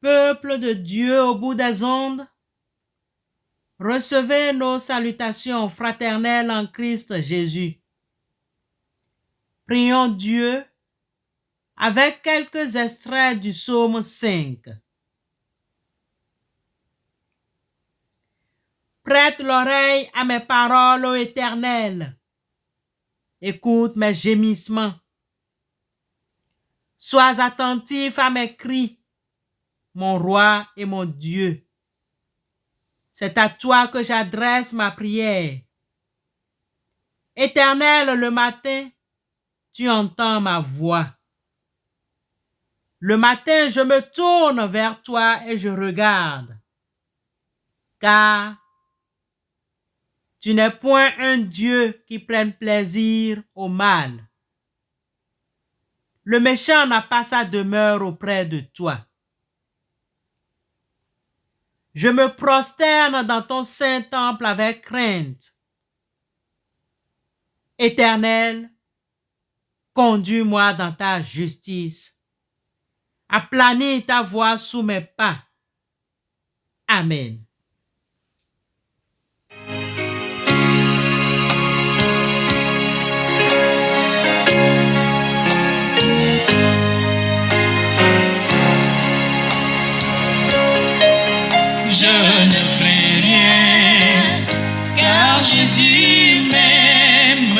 Peuple de Dieu au bout des ondes, recevez nos salutations fraternelles en Christ Jésus. Prions Dieu avec quelques extraits du psaume 5. Prête l'oreille à mes paroles, ô Éternel. Écoute mes gémissements. Sois attentif à mes cris, mon roi et mon Dieu. C'est à toi que j'adresse ma prière. Éternel, le matin, tu entends ma voix. Le matin, je me tourne vers toi et je regarde. Car tu n'es point un Dieu qui prenne plaisir au mal. Le méchant n'a pas sa demeure auprès de toi. Je me prosterne dans ton saint temple avec crainte. Éternel, conduis-moi dans ta justice. Aplanis ta voie sous mes pas. Amen. Je ne crains rien, car Jésus m'aime.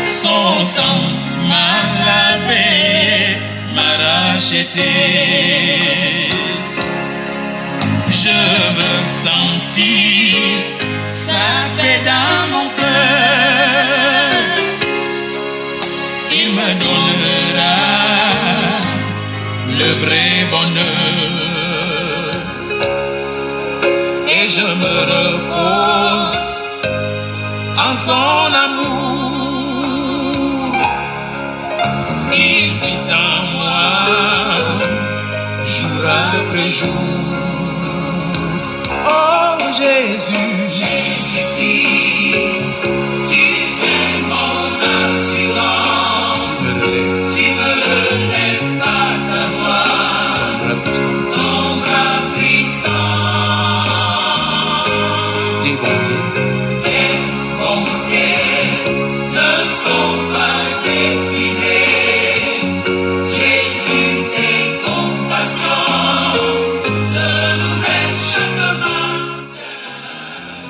Son sang m'a lavé, m'a racheté. Je veux sentir sa paix dans mon cœur. Il me donnera le vrai bonheur. Et je me repose en son amour. Il vit en moi jour après jour. Oh Jésus, Jésus-Christ, tu es mon assurance. Tu me relèves par ta voix, ton bras puissant. Tes bontés ne sont pas épuisées. Jésus, tes compassions se nouvellent chaque matin.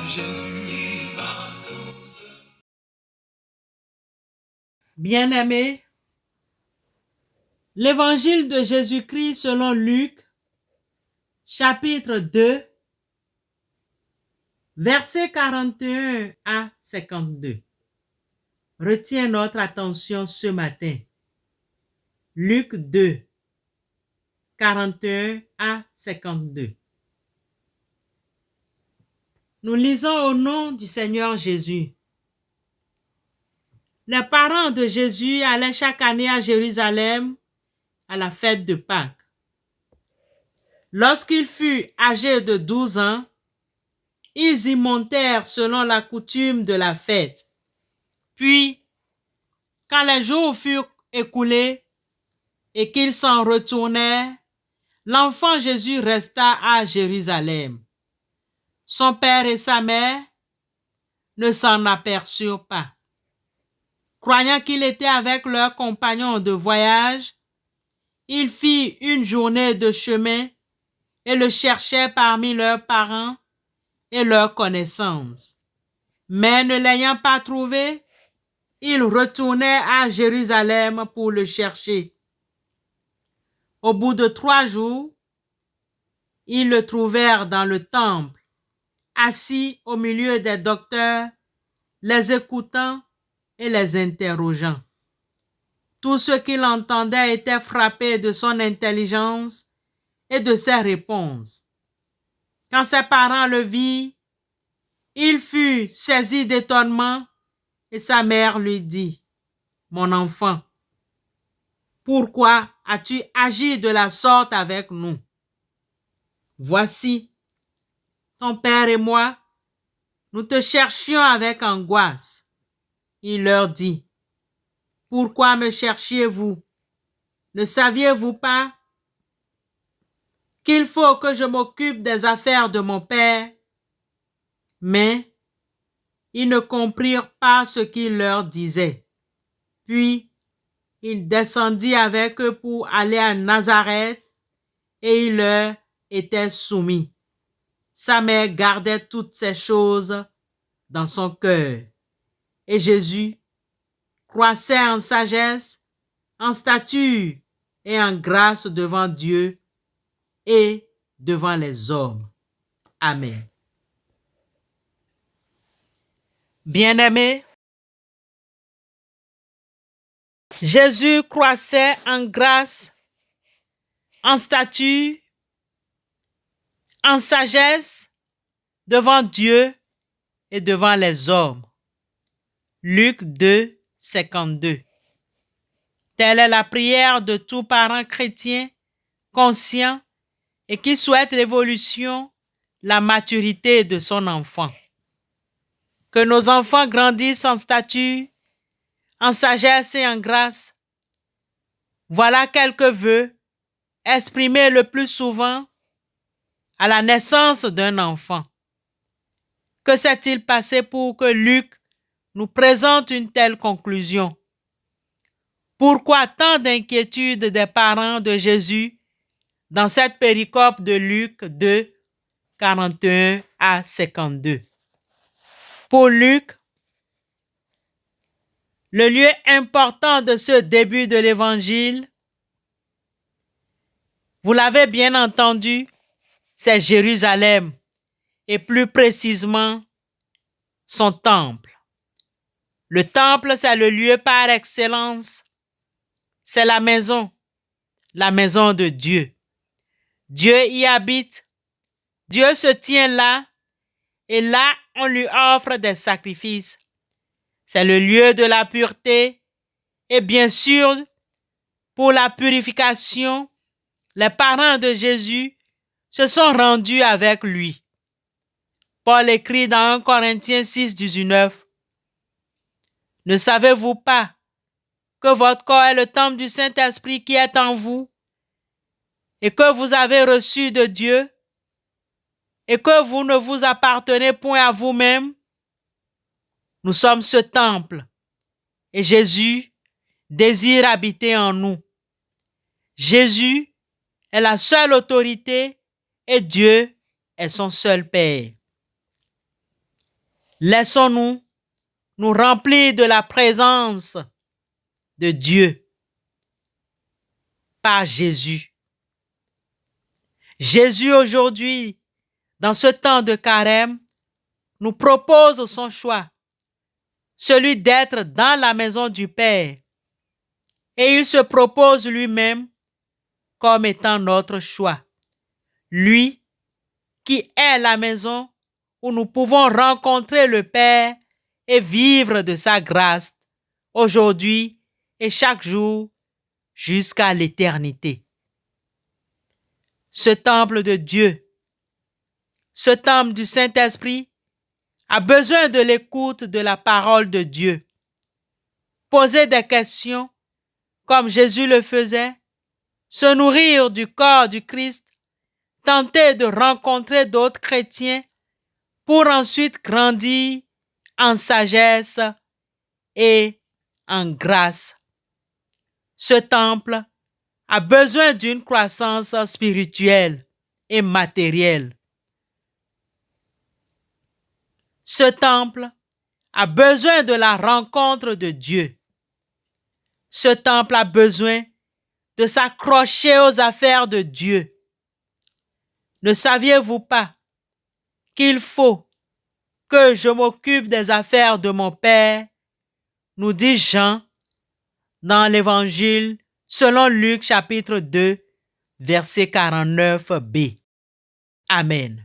Jésus va tout. Bien-aimés, l'Évangile de Jésus-Christ selon Luc, chapitre 2, versets 41 à 52, retient notre attention ce matin. Luc 2, 41 à 52. Nous lisons au nom du Seigneur Jésus. Les parents de Jésus allaient chaque année à Jérusalem à la fête de Pâques. Lorsqu'il fut âgé de 12 ans, ils y montèrent selon la coutume de la fête. Puis, quand les jours furent écoulés et qu'ils s'en retournèrent, l'enfant Jésus resta à Jérusalem. Son père et sa mère ne s'en aperçurent pas. Croyant qu'il était avec leurs compagnons de voyage, ils firent une journée de chemin et le cherchaient parmi leurs parents et leurs connaissances. Mais ne l'ayant pas trouvé, ils retournèrent à Jérusalem pour le chercher. Au bout de 3 jours, ils le trouvèrent dans le temple, assis au milieu des docteurs, les écoutant et les interrogeant. Tous ceux qui l'entendaient étaient frappés de son intelligence et de ses réponses. Quand ses parents le virent, il fut saisi d'étonnement et sa mère lui dit, « Mon enfant, pourquoi as-tu agi de la sorte avec nous? Voici, ton père et moi, nous te cherchions avec angoisse. » Il leur dit, « Pourquoi me cherchiez-vous? Ne saviez-vous pas qu'il faut que je m'occupe des affaires de mon père. Mais ils ne comprirent pas ce qu'il leur disait. Puis, il descendit avec eux pour aller à Nazareth et il leur était soumis. Sa mère gardait toutes ces choses dans son cœur. Et Jésus croissait en sagesse, en stature et en grâce devant Dieu et devant les hommes. Amen. Bien-aimés, Jésus croissait en grâce, en stature, en sagesse devant Dieu et devant les hommes. Luc 2, 52. Telle est la prière de tout parent chrétien conscient et qui souhaite l'évolution, la maturité de son enfant. Que nos enfants grandissent en stature, en sagesse et en grâce. Voilà quelques vœux exprimés le plus souvent à la naissance d'un enfant. Que s'est-il passé pour que Luc nous présente une telle conclusion? Pourquoi tant d'inquiétude des parents de Jésus dans cette péricope de Luc 2, 41 à 52? Pour Luc, le lieu important de ce début de l'Évangile, vous l'avez bien entendu, c'est Jérusalem et plus précisément son temple. Le temple, c'est le lieu par excellence. C'est la maison de Dieu. Dieu y habite. Dieu se tient là et là, on lui offre des sacrifices. C'est le lieu de la pureté et bien sûr, pour la purification, les parents de Jésus se sont rendus avec lui. Paul écrit dans 1 Corinthiens 6, 19. Ne savez-vous pas que votre corps est le temple du Saint-Esprit qui est en vous et que vous avez reçu de Dieu et que vous ne vous appartenez point à vous-même? Nous sommes ce temple et Jésus désire habiter en nous. Jésus est la seule autorité et Dieu est son seul Père. Laissons-nous nous remplir de la présence de Dieu par Jésus. Jésus aujourd'hui, dans ce temps de carême, nous propose son choix, celui d'être dans la maison du Père. Et il se propose lui-même comme étant notre choix. Lui qui est la maison où nous pouvons rencontrer le Père et vivre de sa grâce aujourd'hui et chaque jour jusqu'à l'éternité. Ce temple de Dieu, ce temple du Saint-Esprit a besoin de l'écoute de la parole de Dieu. Poser des questions comme Jésus le faisait, se nourrir du corps du Christ, tenter de rencontrer d'autres chrétiens pour ensuite grandir en sagesse et en grâce. Ce temple a besoin d'une croissance spirituelle et matérielle. Ce temple a besoin de la rencontre de Dieu. Ce temple a besoin de s'accrocher aux affaires de Dieu. Ne saviez-vous pas qu'il faut que je m'occupe des affaires de mon Père, nous dit Jean dans l'Évangile selon Luc chapitre 2, verset 49b. Amen.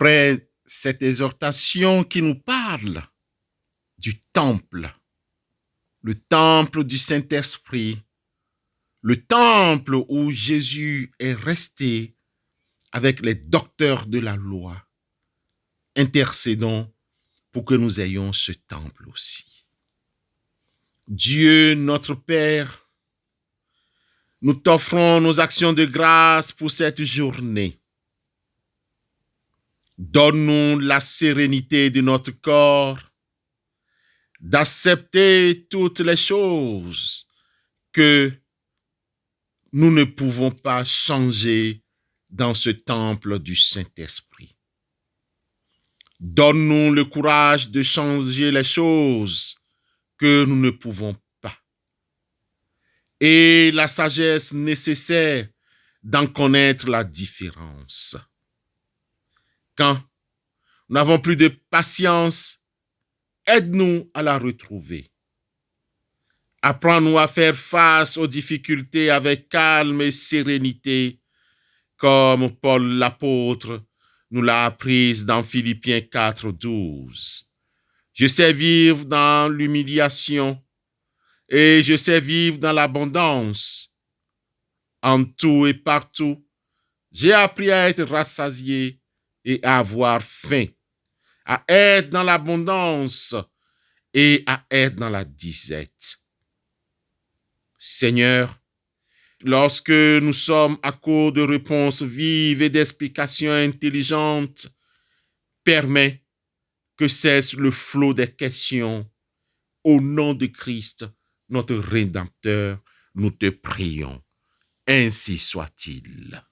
Après cette exhortation qui nous parle du temple, le temple du Saint-Esprit, le temple où Jésus est resté avec les docteurs de la loi, intercédons pour que nous ayons ce temple aussi. Dieu notre Père, nous t'offrons nos actions de grâce pour cette journée. Donne-nous la sérénité de notre corps, d'accepter toutes les choses que nous ne pouvons pas changer dans ce temple du Saint-Esprit. Donne-nous le courage de changer les choses que nous ne pouvons pas et la sagesse nécessaire d'en connaître la différence. Quand nous n'avons plus de patience, aide-nous à la retrouver. Apprends-nous à faire face aux difficultés avec calme et sérénité, comme Paul l'apôtre nous l'a apprise dans Philippiens 4:12. Je sais vivre dans l'humiliation et je sais vivre dans l'abondance. En tout et partout, j'ai appris à être rassasié et à avoir faim, à être dans l'abondance et à être dans la disette. Seigneur, lorsque nous sommes à court de réponses vives et d'explications intelligentes, permets que cesse le flot des questions. Au nom de Christ, notre Rédempteur, nous te prions. Ainsi soit-il.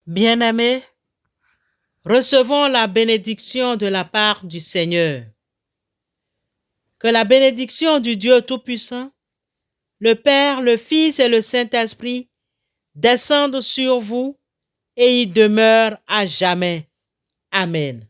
Bien-aimés, recevons la bénédiction de la part du Seigneur. Que la bénédiction du Dieu Tout-Puissant, le Père, le Fils et le Saint-Esprit descendent sur vous et y demeurent à jamais. Amen.